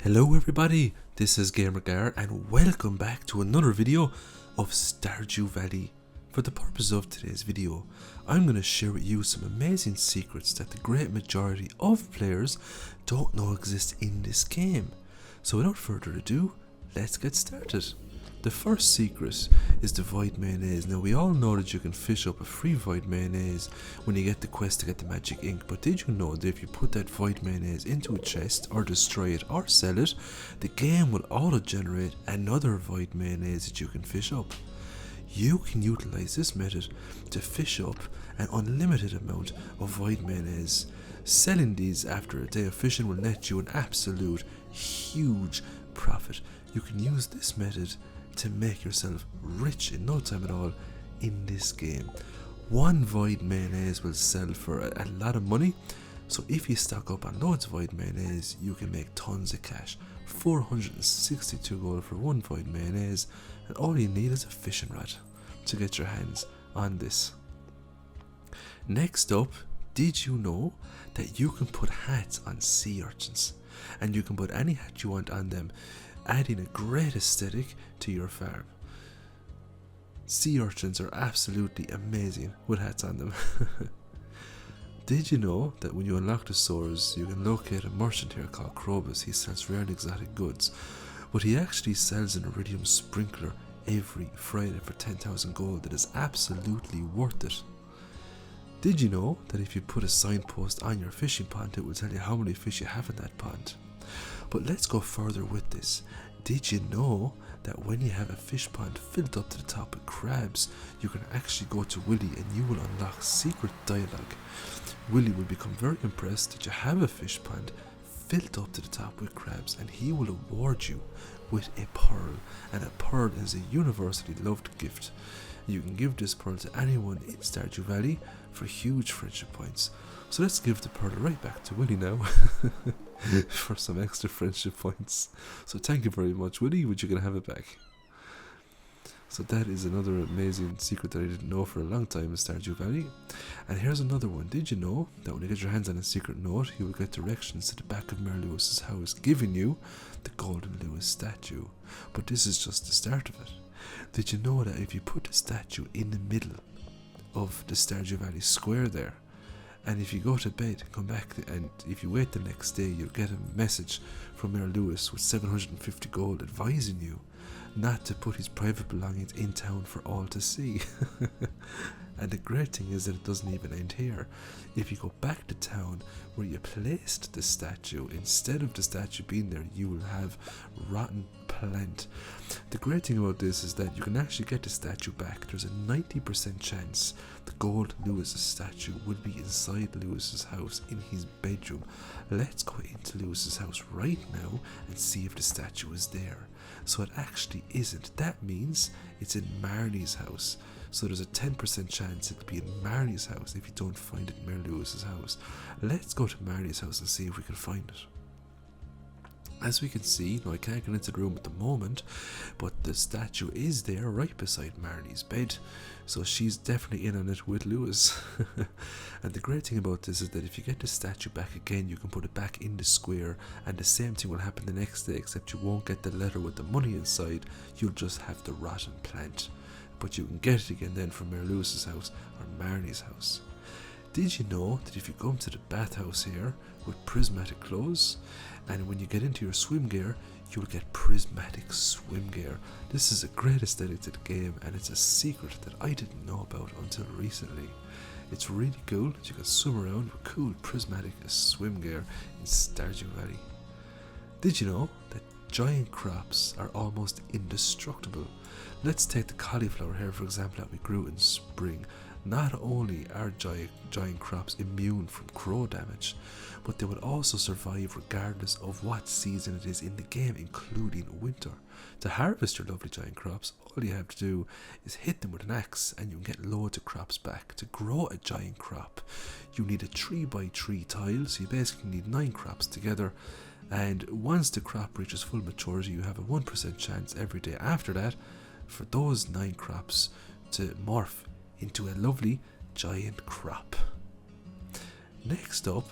Hello everybody, this is GamerGar and welcome back to another video of Stardew Valley. For the purpose of today's video, I'm going to share with you some amazing secrets that the great majority of players don't know exist in this game. So without further ado, let's get started. The first secret is the void mayonnaise. Now we all know that you can fish up a free void mayonnaise when you get the quest to get the magic ink, but did you know that if you put that void mayonnaise into a chest or destroy it or sell it, the game will auto generate another void mayonnaise that you can fish up. You can utilize this method to fish up an unlimited amount of void mayonnaise. Selling these after a day of fishing will net you an absolute huge profit. You can use this method to make yourself rich in no time at all in this game. One void mayonnaise will sell for a lot of money, so if you stock up on loads of void mayonnaise, you can make tons of cash. 462 gold for one void mayonnaise, and all you need is a fishing rod to get your hands on this. Next up, did you know that you can put hats on sea urchins? And you can put any hat you want on them, adding a great aesthetic to your farm. Sea urchins are absolutely amazing with hats on them. Did you know that when you unlock the stores, you can locate a merchant here called Krobus? He sells rare and exotic goods, but he actually sells an iridium sprinkler every Friday for 10,000 gold that is absolutely worth it. Did you know that if you put a signpost on your fishing pond, it will tell you how many fish you have in that pond? But let's go further with this. Did you know that when you have a fish pond filled up to the top with crabs, you can actually go to Willy and you will unlock secret dialogue? Willy will become very impressed that you have a fish pond filled up to the top with crabs, and he will award you with a pearl, and a pearl is a universally loved gift. You can give this pearl to anyone in Stardew Valley for huge friendship points. So let's give the pearl right back to Willy now for some extra friendship points. So thank you very much, Willy, but you can have it back. So that is another amazing secret that I didn't know for a long time in Stardew Valley. And here's another one. Did you know that when you get your hands on a secret note, you will get directions to the back of Mayor Lewis's house, giving you the Golden Lewis statue? But this is just the start of it. Did you know that if you put the statue in the middle of the Stardew Valley square there, and if you go to bed, come back, and if you wait the next day, you'll get a message from Mayor Lewis with 750 gold advising you not to put his private belongings in town for all to see. And the great thing is that it doesn't even end here. If you go back to town where you placed the statue, instead of the statue being there, you will have rotten plant. The great thing about this is that you can actually get the statue back. There's a 90% chance the gold Lewis's statue would be inside Lewis's house in his bedroom. Let's go into Lewis's house right now and see if the statue is there. So it actually isn't. That means it's in Marnie's house. So there's a 10% chance it'll be in Marnie's house if you don't find it in Mayor Lewis's house. Let's go to Marnie's house and see if we can find it. As we can see, now I can't get into the room at the moment, but the statue is there right beside Marnie's bed, so she's definitely in on it with Lewis. And the great thing about this is that if you get the statue back again, you can put it back in the square, and the same thing will happen the next day, except you won't get the letter with the money inside, you'll just have the rotten plant. But you can get it again then from Mayor Lewis's house or Marnie's house. Did you know that if you come to the bathhouse here with prismatic clothes, and when you get into your swim gear, you'll get prismatic swim gear? This is a great aesthetic to the game, and it's a secret that I didn't know about until recently. It's really cool that you can swim around with cool prismatic swim gear in Stardew Valley. Did you know that giant crops are almost indestructible? Let's take the cauliflower here, for example, that we grew in spring. Not only are giant crops immune from crow damage, but they will also survive regardless of what season it is in the game, including winter. To harvest your lovely giant crops, all you have to do is hit them with an axe and you can get loads of crops back. To grow a giant crop, you need a 3x3 tile, so you basically need 9 crops together. And once the crop reaches full maturity, you have a 1% chance every day after that for those 9 crops to morph into a lovely giant crop. Next up,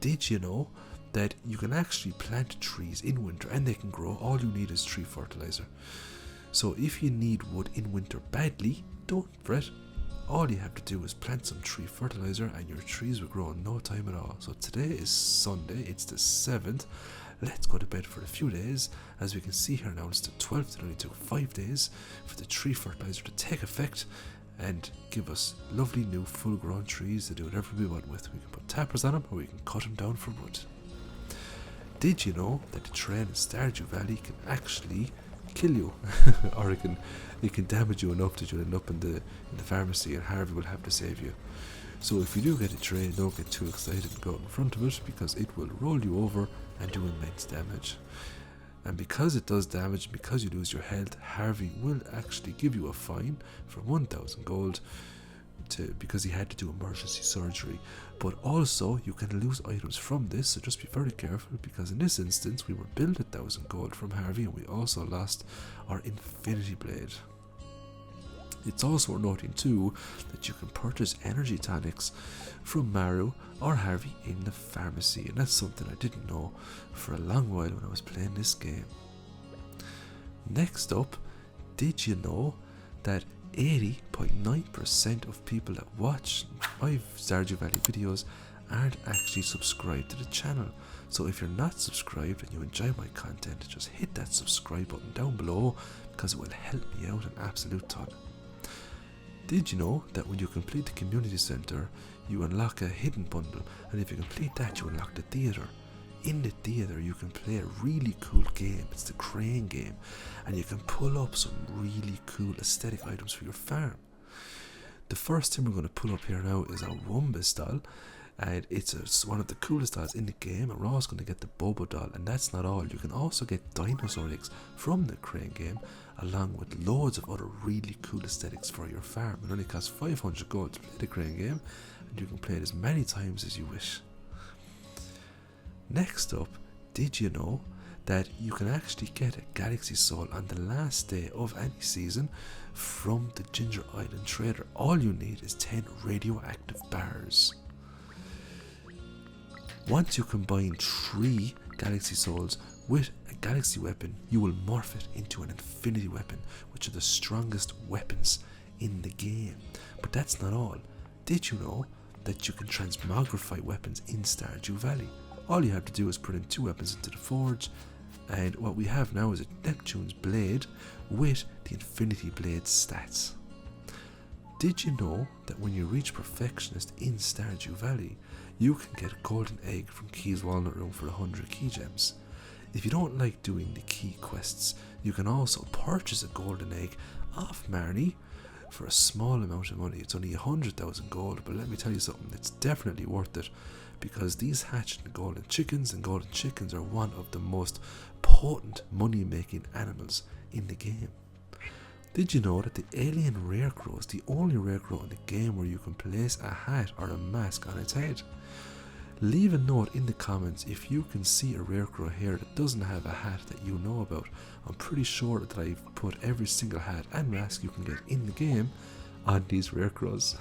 did you know that you can actually plant trees in winter and they can grow. All you need is tree fertilizer. So if you need wood in winter badly, don't fret. All you have to do is plant some tree fertilizer and your trees will grow in no time at all. So today is Sunday, it's the 7th. Let's go to bed for a few days. As we can see here now, it's the 12th. It only took 5 days for the tree fertilizer to take effect and give us lovely new full grown trees to do whatever we want with. We can put tappers on them or we can cut them down for wood. Did you know that the train in Stardew Valley can actually kill you? Or it can damage you enough that you'll end up in the pharmacy and Harvey will have to save you. So if you do get a train, don't get too excited and go out in front of it, because it will roll you over and do immense damage. And because it does damage, because you lose your health, Harvey will actually give you a fine for 1,000 gold because he had to do emergency surgery. But also you can lose items from this, so just be very careful, because in this instance we were billed 1,000 gold from Harvey and we also lost our infinity blade. It's also worth noting too that you can purchase energy tonics from Maru or Harvey in the pharmacy, and that's something I didn't know for a long while when I was playing this game. Next up, did you know that 80.9% of people that watch my Stardew Valley videos aren't actually subscribed to the channel? So if you're not subscribed and you enjoy my content, just hit that subscribe button down below, because it will help me out an absolute ton. Did you know that when you complete the community center, you unlock a hidden bundle, and if you complete that, you unlock the theater. In the theater, you can play a really cool game. It's the crane game, and you can pull up some really cool aesthetic items for your farm. The first thing we're going to pull up here now is a Wumbus doll, and it's one of the coolest dolls in the game, and we're also going to get the Bobo doll. And that's not all, you can also get dinosaur eggs from the crane game, along with loads of other really cool aesthetics for your farm. It only costs 500 gold to play the crane game, and you can play it as many times as you wish. Next up, did you know that you can actually get a Galaxy Soul on the last day of any season from the Ginger Island Trader? All you need is 10 radioactive bars. Once you combine 3 Galaxy Souls with a Galaxy weapon, you will morph it into an Infinity weapon, which are the strongest weapons in the game. But that's not all. Did you know that you can transmogrify weapons in Stardew Valley? All you have to do is put in 2 weapons into the forge, and what we have now is a Neptune's blade with the Infinity Blade stats. Did you know that when you reach Perfectionist in Stardew Valley, you can get a golden egg from Key's Walnut Room for 100 key gems? If you don't like doing the key quests, you can also purchase a golden egg off Marnie for a small amount of money. It's only 100,000 gold, but let me tell you something, it's definitely worth it, because these hatched golden chickens are one of the most potent money making animals in the game. Did you know that the alien rare crow is the only rare crow in the game where you can place a hat or a mask on its head? Leave a note in the comments if you can see a rare crow here that doesn't have a hat that you know about. I'm pretty sure that I've put every single hat and mask you can get in the game on these rare crows.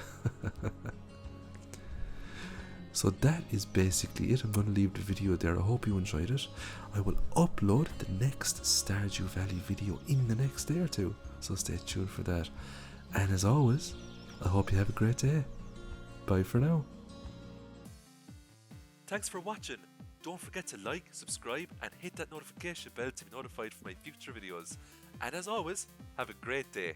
So that is basically it. I'm going to leave the video there. I hope you enjoyed it. I will upload the next Stardew Valley video in the next day or two, so stay tuned for that. And as always, I hope you have a great day. Bye for now. Thanks for watching. Don't forget to like, subscribe and hit that notification bell to be notified for my future videos. And as always, have a great day.